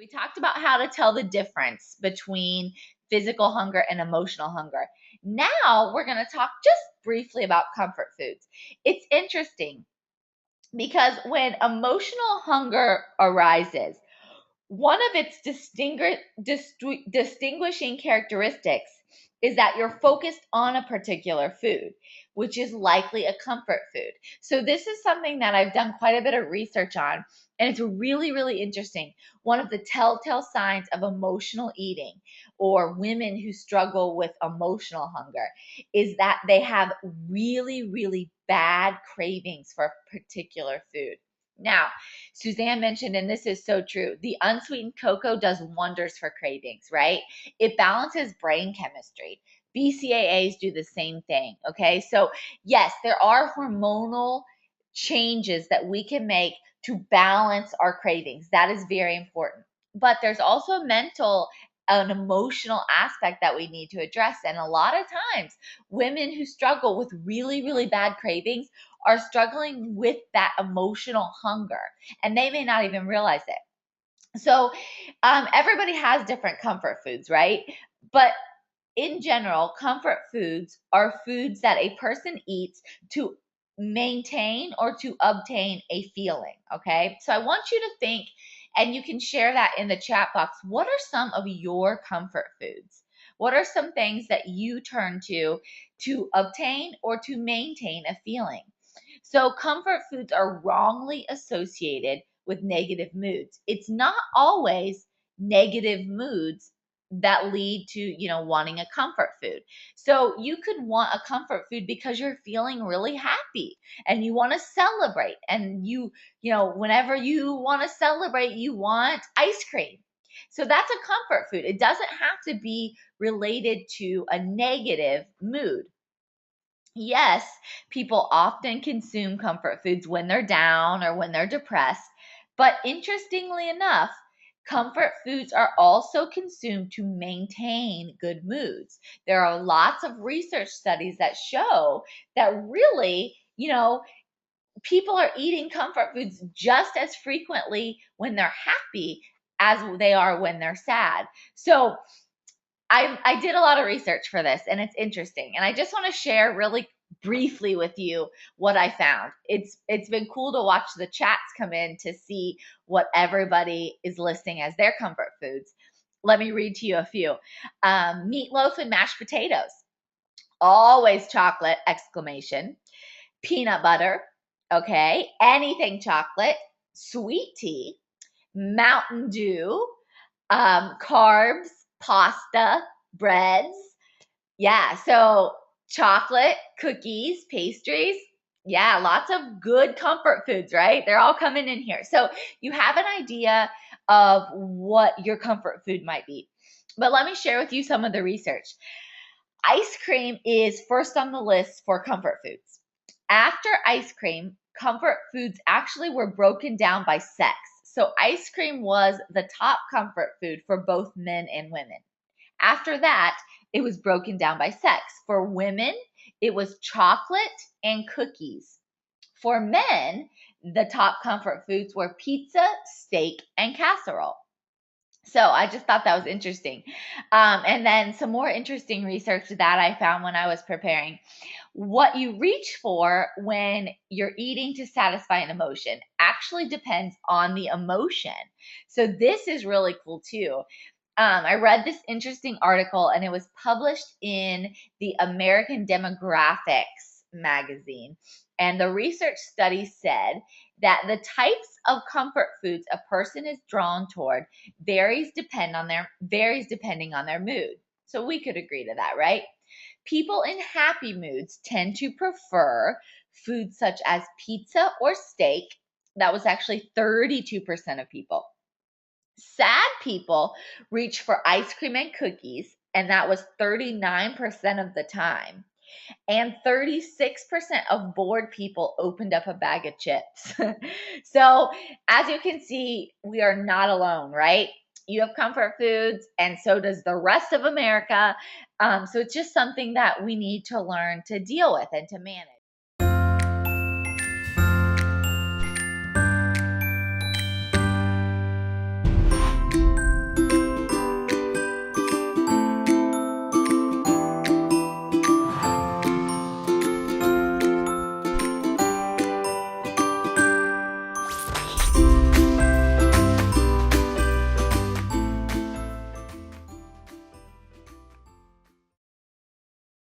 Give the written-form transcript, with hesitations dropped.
We talked about how to tell the difference between physical hunger and emotional hunger. Now we're going to talk just briefly about comfort foods. It's interesting because when emotional hunger arises, one of its distinguishing characteristics is that you're focused on a particular food, which is likely a comfort food. So, this is something that I've done quite a bit of research on, and it's really, really interesting. One of the telltale signs of emotional eating or women who struggle with emotional hunger is that they have really, really bad cravings for a particular food. Now, Suzanne mentioned, and this is so true, the unsweetened cocoa does wonders for cravings, right? It balances brain chemistry. BCAAs do the same thing, okay? So, yes, there are hormonal changes that we can make to balance our cravings. That is very important. But there's also a mental, an emotional aspect that we need to address. And a lot of times, women who struggle with really, really bad cravings are struggling with that emotional hunger, and they may not even realize it. So, everybody has different comfort foods, right? But in general, comfort foods are foods that a person eats to maintain or to obtain a feeling. Okay. So, I want you to think, and you can share that in the chat box. What are some of your comfort foods? What are some things that you turn to obtain or to maintain a feeling? So, comfort foods are wrongly associated with negative moods. It's not always negative moods that lead to, wanting a comfort food. So, you could want a comfort food because you're feeling really happy and you want to celebrate. And whenever you want to celebrate, you want ice cream. So, that's a comfort food. It doesn't have to be related to a negative mood. Yes, people often consume comfort foods when they're down or when they're depressed, but interestingly enough, comfort foods are also consumed to maintain good moods. There are lots of research studies that show that really, people are eating comfort foods just as frequently when they're happy as they are when they're sad. So, I did a lot of research for this, and it's interesting. And I just want to share really briefly with you what I found. It's been cool to watch the chats come in to see what everybody is listing as their comfort foods. Let me read to you a few. Meatloaf and mashed potatoes, always chocolate! Exclamation. Peanut butter, okay. Anything chocolate. Sweet tea. Mountain Dew, carbs, pasta, breads. Yeah, so chocolate, cookies, pastries. Yeah, lots of good comfort foods, right? They're all coming in here. So you have an idea of what your comfort food might be. But let me share with you some of the research. Ice cream is first on the list for comfort foods. After ice cream, comfort foods actually were broken down by sex. So ice cream was the top comfort food for both men and women. After that, it was broken down by sex. For women, it was chocolate and cookies. For men, the top comfort foods were pizza, steak, and casserole. So I just thought that was interesting. And then some more interesting research that I found when I was preparing. What you reach for when you're eating to satisfy an emotion actually depends on the emotion. So this is really cool too. I read this interesting article, and it was published in the American Demographics magazine. And the research study said that the types of comfort foods a person is drawn toward varies depending on their mood. So we could agree to that, right? People in happy moods tend to prefer foods such as pizza or steak. That was actually 32% of people. Sad people reach for ice cream and cookies, and that was 39% of the time. And 36% of bored people opened up a bag of chips. So, as you can see, we are not alone, right? You have comfort foods, and so does the rest of America. So, it's just something that we need to learn to deal with and to manage.